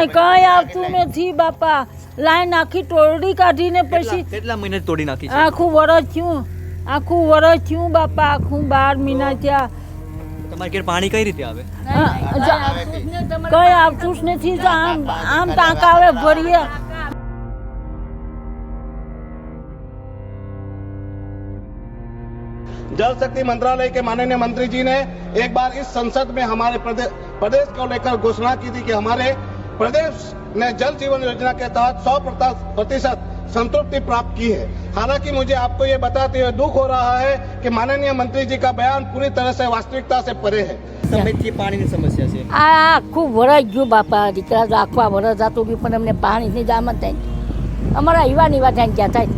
नहीं कहीं आवतुं नहीं बापा। लाइन आखी तोड़ी काढ़ी ने पछी કેટલા મહિને તોડી નાખી છે? आखુं वरस थयुं बापा। आखुं 12 महीना थया। તમારે ઘેર પાણી કઈ રીતે આવે? कहीं आवतुं ज नथी। आम टांका आवे भरीए। जल शक्ति मंत्रालय के माननीय मंत्री जी ने एक बार इस संसद में हमारे प्रदेश को लेकर घोषणा की थी कि हमारे प्रदेश ने जल जीवन योजना के तहत 100% संतृप्ति प्राप्त की है। हालांकि मुझे आपको ये बताते हुए दुख हो रहा है कि माननीय मंत्री जी का बयान पूरी तरह से वास्तविकता से परे है। સમયથી પાણીની સમસ્યા છે। આખું વરસ ગયું બાપા। દીકરા તો આખા વરસ જતું ગયું પણ અમને પાણીની જામ જ થાય। અમારા યુવા થાય ક્યાં થાય।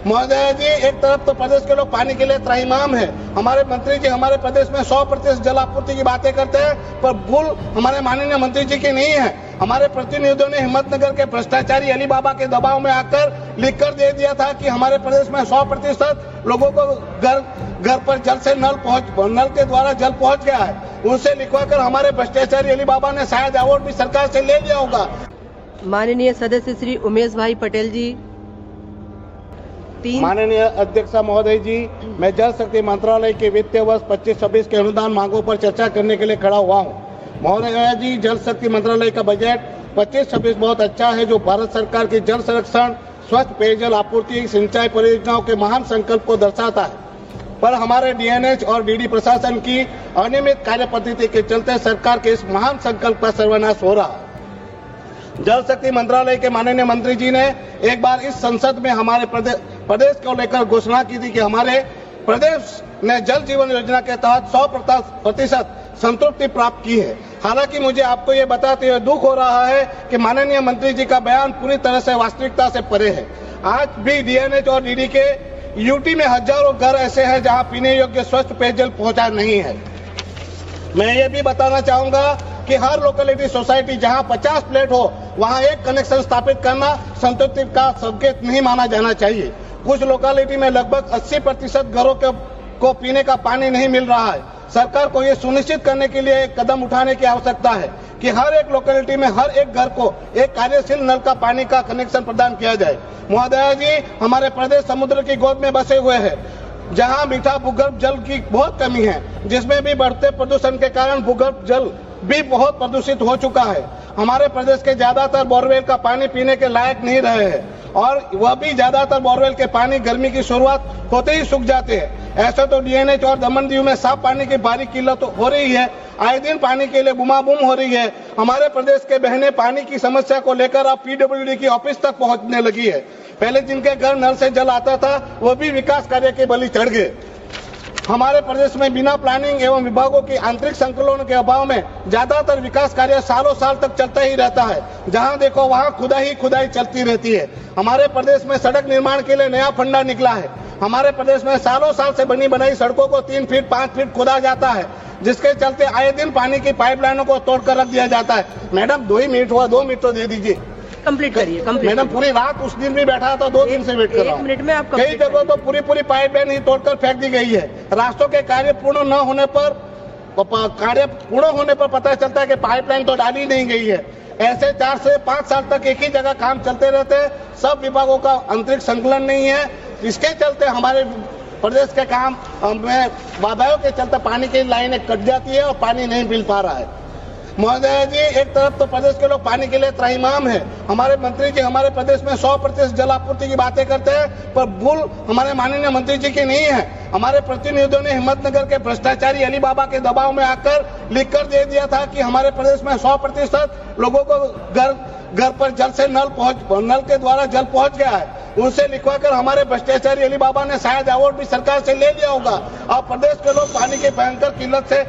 महोदय जी, एक तरफ तो प्रदेश के लोग पानी के लिए त्राहिमाम है। हमारे मंत्री जी हमारे प्रदेश में 100% जल आपूर्ति की बातें करते हैं, पर भूल हमारे माननीय मंत्री जी की नहीं है। हमारे प्रतिनिधियों ने हिम्मतनगर के भ्रष्टाचारी अली बाबा के दबाव में आकर लिख कर दे दिया था कि हमारे प्रदेश में 100% लोगों को घर पर जल से नल के द्वारा जल पहुंच गया है। उनसे लिखवाकर हमारे भ्रष्टाचारी अली बाबा ने शायद अवार्ड भी सरकार से ले लिया होगा। माननीय सदस्य श्री उमेश भाई पटेल जी। माननीय अध्यक्ष महोदय जी, मैं जल शक्ति मंत्रालय के वित्तीय वर्ष 25-26 के अनुदान मांगों पर चर्चा करने के लिए खड़ा हुआ हूँ। महोदय जी, जल शक्ति मंत्रालय का बजट 25-26 बहुत अच्छा है, जो भारत सरकार की जल संरक्षण, स्वच्छ पेयजल आपूर्ति, सिंचाई परियोजनाओं के महान संकल्प को दर्शाता है। पर हमारे डीएनएच और डीडी प्रशासन की अनियमित कार्य पद्धति के चलते सरकार के इस महान संकल्प का सर्वनाश हो रहा है। जल शक्ति मंत्रालय के माननीय मंत्री जी ने एक बार इस संसद में हमारे प्रदेश को लेकर घोषणा की थी कि हमारे प्रदेश ने जल जीवन योजना के तहत 100% संतृप्ति प्राप्त की है। हालांकि मुझे आपको ये बताते हुए दुख हो रहा है कि माननीय मंत्री जी का बयान पूरी तरह से वास्तविकता से परे है। आज भी डीएनएच और डीडी के यूटी में हजारों घर ऐसे हैं जहां पीने योग्य स्वच्छ पेयजल पहुंचा नहीं है। मैं ये भी बताना चाहूंगा कि हर लोकेलिटी सोसाइटी जहां 50 फ्लैट हो वहां एक कनेक्शन स्थापित करना संतृप्ति का संकेत नहीं माना जाना चाहिए। कुछ लोकेलिटी में लगभग 80% घरों को पीने का पानी नहीं मिल रहा है। सरकार को ये सुनिश्चित करने के लिए एक कदम उठाने की आवश्यकता है कि हर एक लोकेलिटी में हर एक घर को एक कार्यशील नल का पानी का कनेक्शन प्रदान किया जाए। महोदय जी, हमारे प्रदेश समुद्र की गोद में बसे हुए हैं, जहां मीठा भूगर्भ जल की बहुत कमी है, जिसमें भी बढ़ते प्रदूषण के कारण भूगर्भ जल भी बहुत प्रदूषित हो चुका है। हमारे प्रदेश के ज्यादातर बोरवेल का पानी पीने के लायक नहीं रहे हैं और वह भी ज्यादातर बोरवेल के पानी गर्मी की शुरुआत होते ही सूख जाते हैं। ऐसे तो डीएनएच और दमन दीव में साफ पानी की भारी किल्लत हो रही है। आए दिन पानी के लिए बुमाबुम हो रही है। हमारे प्रदेश के बहनें पानी की समस्या को लेकर अब पीडब्ल्यूडी की ऑफिस तक पहुंचने लगी है। पहले जिनके घर नल से जल आता था वो भी विकास कार्य के बलि चढ़ गए। हमारे प्रदेश में बिना प्लानिंग एवं विभागों की आंतरिक संकलन के अभाव में ज्यादातर विकास कार्य सालों साल तक चलता ही रहता है। जहां देखो वहां खुदाई चलती रहती है। हमारे प्रदेश में सड़क निर्माण के लिए नया फंडा निकला है। हमारे प्रदेश में सालों साल से बनी बनाई सड़कों को 3 फीट 5 फीट खोदा जाता है, जिसके चलते आए दिन पानी की पाइपलाइनों को तोड़कर रख दिया जाता है। मैडम 2 ही मिनट हुआ, 2 मिनट तो दे दीजिए। कंप्लीट करिए। मैडम पूरी रात उस दिन भी बैठा था, 2 दिन से वेट कर रहा हूं। 1 मिनट में आप कई जगहों तो पूरी पाइपलाइन ही तोड़कर फेंक दी गई है। रास्तों के कार्य पूर्ण होने पर पता चलता है कि पाइपलाइन तो डाली नहीं गई है। ऐसे 4 से 5 साल तक एक ही जगह काम चलते रहते हैं। सब विभागों का आंतरिक संकलन नहीं है। इसके चलते हमारे प्रदेश के काम में बाधाओं के चलते पानी की लाइनें कट जाती है और पानी नहीं मिल पा रहा है। महोदय जी, एक तरफ तो प्रदेश के लोग पानी के लिए त्राहिमाम है। हमारे मंत्री जी हमारे प्रदेश में 100% जल आपूर्ति की बातें करते हैं, पर भूल हमारे माननीय मंत्री जी की नहीं है। हमारे प्रतिनिधियों ने हिम्मतनगर के भ्रष्टाचारी अली बाबा के दबाव में आकर लिख कर दे दिया था कि हमारे प्रदेश में 100% लोगों को घर पर जल से नल के द्वारा जल पहुंच गया है। उनसे लिखवाकर हमारे भ्रष्टाचारी अली बाबा ने शायद अवार्ड भी सरकार से ले लिया होगा। अब प्रदेश के लोग पानी की भयंकर किल्लत से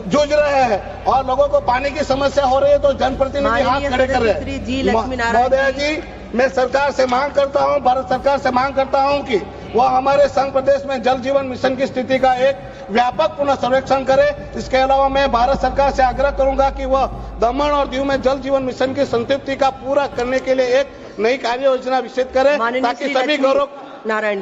जूझ रहे हैं और लोगों को पानी की समस्या हो रही है, तो जनप्रतिनिधि हाथ खड़े कर रहे हैं। महोदय जी, मैं सरकार से मांग करता हूं, भारत सरकार से मांग करता हूं कि वह हमारे संघ प्रदेश में जल जीवन मिशन की स्थिति का एक व्यापक पुनः सर्वेक्षण करे। इसके अलावा मैं भारत सरकार से आग्रह करूंगा कि वह दमन और दीव में जल जीवन मिशन की संतृप्ति का पूरा करने के लिए एक नई कार्य योजना विकसित करे, ताकि सभी घरों नारायण